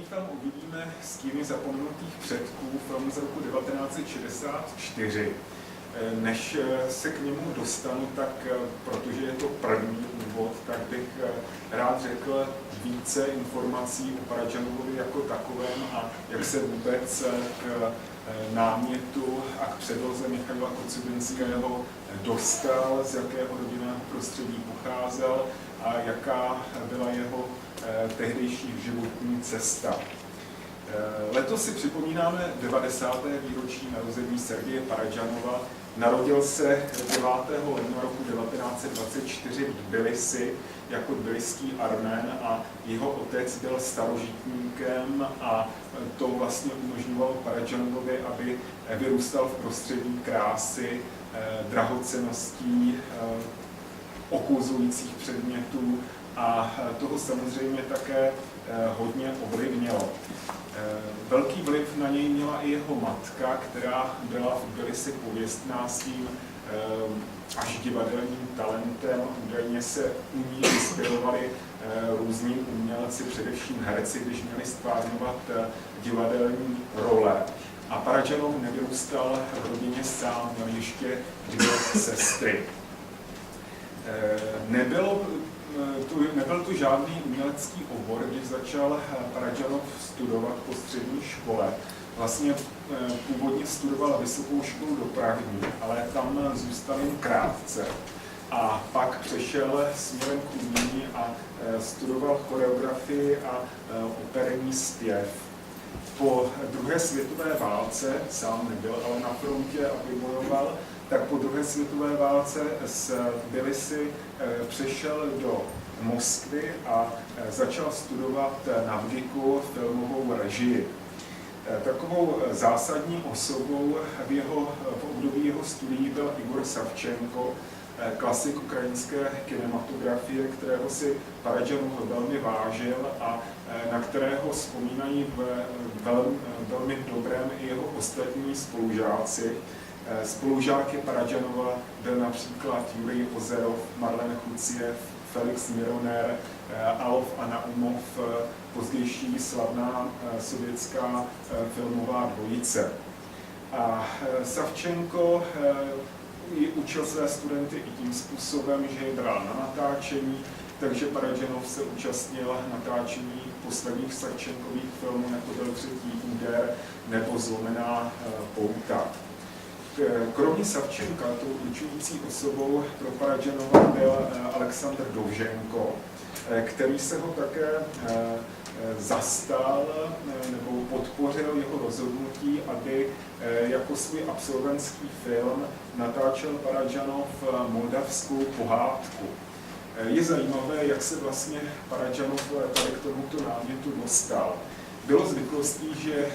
film uvidíme Stíny zapomenutých předků, film z roku 1964. Než se k němu dostanu, tak protože je to první úvod, tak bych rád řekl více informací o Paradžanovovi jako takovém a jak se vůbec k námětu a k předloze Michaila Kocubinského dostal, z jakého rodinného prostředí pocházel a jaká byla jeho tehdejší životní cesta. Letos si připomínáme 90. výročí narození Sergeje Paradžanova. Narodil se 9. ledna roku 1924 v Tbilisi jako tbiliský Armén a jeho otec byl starožitníkem a to vlastně umožňovalo Paradžanovovi, aby vyrůstal v prostředí krásy, drahocenností, okuzujících předmětů a toho samozřejmě také hodně ovlivnilo. Velký vliv na něj měla i jeho matka, která byla v Tbilisi pověstná svým až divadelním talentem. Údajně se u ní inspirovali různí umělci, především herci, když měli stvárňovat divadelní role. A Paradžanov nevyrůstal v rodině sám, měl ještě 2 sestry. Nebyl tu žádný umělecký obor, když začal Paradžanov studovat po střední škole. Vlastně původně studoval vysokou školu dopravní, ale tam zůstal jen krátce. A pak přešel směrem k umění a studoval choreografii a operní zpěv. Po druhé světové válce, sám nebyl, ale na frontě, aby bojoval, tak po druhé světové válce z Tbilisi přešel do Moskvy a začal studovat na VGIKu filmovou režii. Takovou zásadní osobou v období jeho studií byl Igor Savčenko, klasik ukrajinské kinematografie, kterého si Paradžanov velmi vážil a na kterého vzpomínají velmi dobrém i jeho ostatní spolužáci. Spolužáky Paradžanova byl například Jurij Ozerov, Marlen Chuciev, Felix Mironer, Alov a Naumov, pozdější slavná sovětská filmová dvojice. A Savčenko učil své studenty i tím způsobem, že je bral na natáčení, takže Paradžanov se účastnil natáčení posledních Savčenkových filmů, jako byl Třetí úder nebo Zlomená pouta. Kromě Savčenka, tou učující osobou pro Paradžanova byl Aleksandr Dovženko, který se ho také zastal nebo podpořil jeho rozhodnutí, aby jako svůj absolventský film natáčel Paradžanov moldavskou pohádku. Je zajímavé, jak se vlastně Paradžanov tady k tomuto námětu dostal. Bylo zvyklostí, že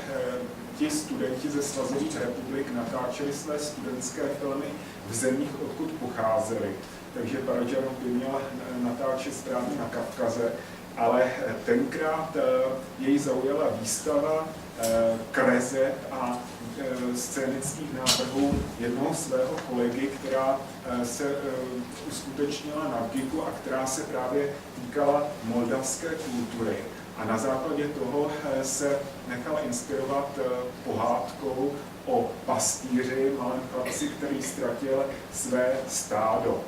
ti studenti ze svazových republik natáčeli své studentské filmy v zemích, odkud pocházeli. Takže Paradžanov by měl natáčet správně na Kavkaze, ale tenkrát jej zaujala výstava kreseb a scénických návrhů jednoho svého kolegy, která se uskutečnila na VGIKu a která se právě týkala moldavské kultury. A na základě toho se nechal inspirovat pohádkou o pastýři, malém chlapci, který ztratil své stádo.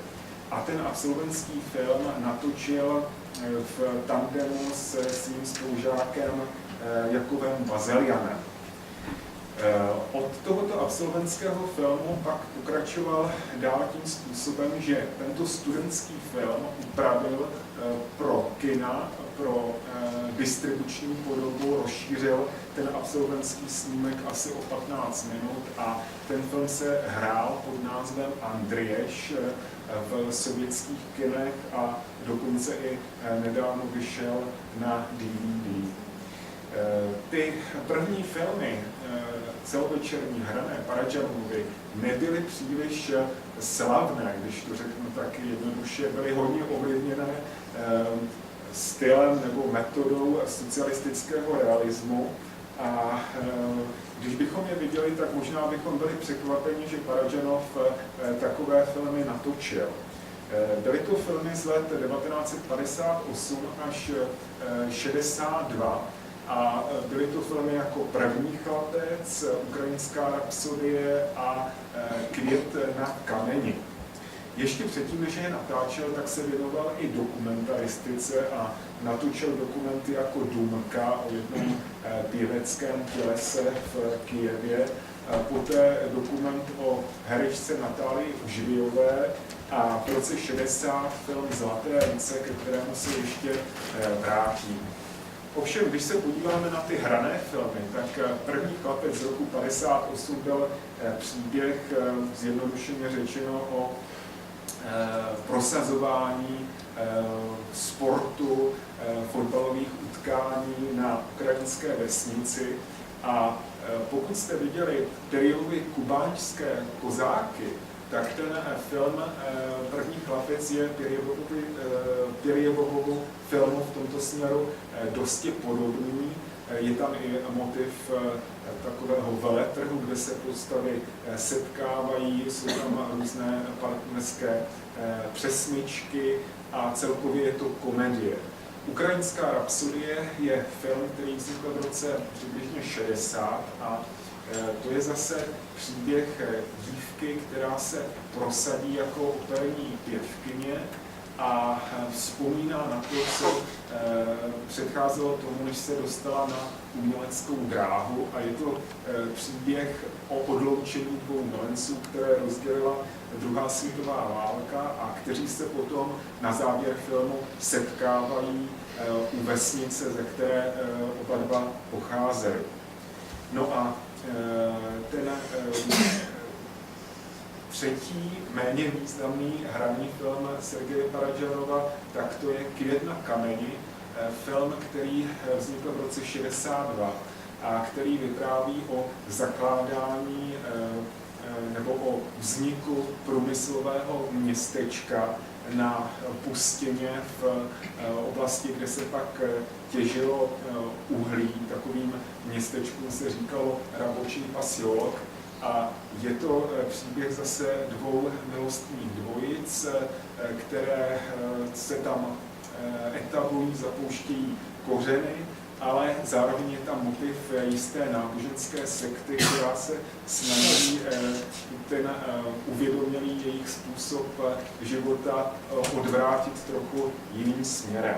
A ten absolventský film natočil v tandemu se svým spolužákem Jakubem Bazelianem. Od tohoto absolventského filmu pak pokračoval dál tím způsobem, že tento studentský film upravil pro kina, pro distribuční podobu, rozšířil ten absolventský snímek asi o 15 minut a ten film se hrál pod názvem Andrieš v sovětských kinech a dokonce i nedávno vyšel na DVD. Ty první filmy celovečerní hrané Paradžanovovi nebyly příliš slavné, když to řeknu tak jednoduše, byly hodně ovlivněné stylem nebo metodou socialistického realismu a když bychom je viděli, tak možná bychom byli překvapeni, že Paradžanov takové filmy natočil. Byly to filmy z let 1958 až 62 A byly to filmy jako První chlapec, Ukrajinská rapsodie a Květ na kameni. Ještě předtím, než je natáčel, tak se věnoval i dokumentaristice a natočil dokumenty jako Dumka o jednom pěveckém tělese v Kyjevě, poté dokument o herečce Natálii Užvijové a v roce 60 film Zlaté ruce, ke kterému se ještě vrátím. Ovšem, když se podíváme na ty hrané filmy, tak První chlapec z roku 58 byl příběh, zjednodušeně řečeno, o prosazování sportu, fotbalových utkání na ukrajinské vesnici. A pokud jste viděli Terjevovi kubánské kozáky, tak ten film První chlapec je Terjevovu filmu v tomto směru dosti podobný. Je tam i motiv takového veletrhu, kde se postavy setkávají, jsou tam různé partnerské přesmyčky a celkově je to komedie. Ukrajinská rapsodie je film, který vznikl v roce přibližně 60 a to je zase příběh dívky, která se prosadí jako operní pěvkyně a vzpomíná na to, co předcházelo tomu, než se dostala na uměleckou dráhu, a je to příběh o odloučení dvou milenců, které rozdělila druhá světová válka a kteří se potom na závěr filmu setkávají u vesnice, ze které oba dva pocházeli. No a ten třetí, méně významný hraný film Sergeje Paradžanova, tak to je Květ na kameni, film, který vznikl v roce 62 a který vypráví o zakládání nebo o vzniku průmyslového městečka na pustině v oblasti, kde se pak těžilo uhlí. Takovým městečkům se říkalo Rabočí Pasiolok. A je to příběh zase dvou milostných dvojic, které se tam etablují, zapouštějí kořeny, ale zároveň je tam motiv jisté náboženské sekty, která se snaží ten uvědomělý jejich způsob života odvrátit trochu jiným směrem.